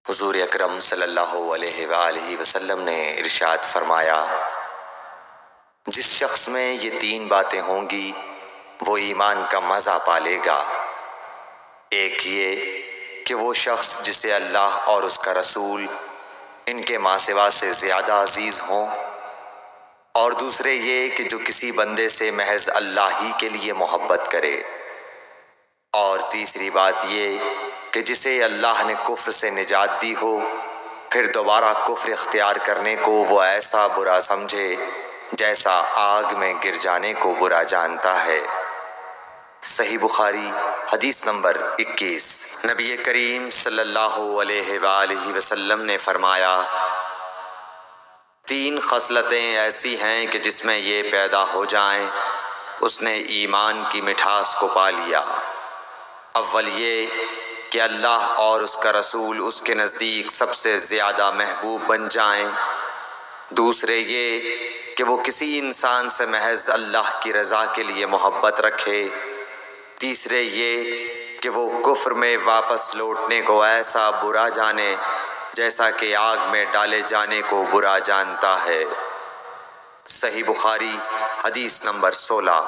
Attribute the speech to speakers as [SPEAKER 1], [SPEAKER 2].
[SPEAKER 1] حضور اکرم صلی اللہ علیہ وآلہ وسلم نے ارشاد فرمایا، جس شخص میں یہ تین باتیں ہوں گی وہ ایمان کا مزہ پالے گا۔ ایک یہ کہ وہ شخص جسے اللہ اور اس کا رسول ان کے ماں سوا سے زیادہ عزیز ہوں، اور دوسرے یہ کہ جو کسی بندے سے محض اللہ ہی کے لیے محبت کرے، اور تیسری بات یہ کہ جسے اللہ نے کفر سے نجات دی ہو، پھر دوبارہ کفر اختیار کرنے کو وہ ایسا برا سمجھے جیسا آگ میں گر جانے کو برا جانتا ہے۔ صحیح بخاری حدیث نمبر 21۔ نبی کریم صلی اللہ علیہ وآلہ وسلم نے فرمایا، تین خصلتیں ایسی ہیں کہ جس میں یہ پیدا ہو جائیں اس نے ایمان کی مٹھاس کو پا لیا۔ اول یہ کہ اللہ اور اس کا رسول اس کے نزدیک سب سے زیادہ محبوب بن جائیں۔ دوسرے یہ کہ وہ کسی انسان سے محض اللہ کی رضا کے لیے محبت رکھے۔ تیسرے یہ کہ وہ کفر میں واپس لوٹنے کو ایسا برا جانے جیسا کہ آگ میں ڈالے جانے کو برا جانتا ہے۔ صحیح بخاری حدیث نمبر 16۔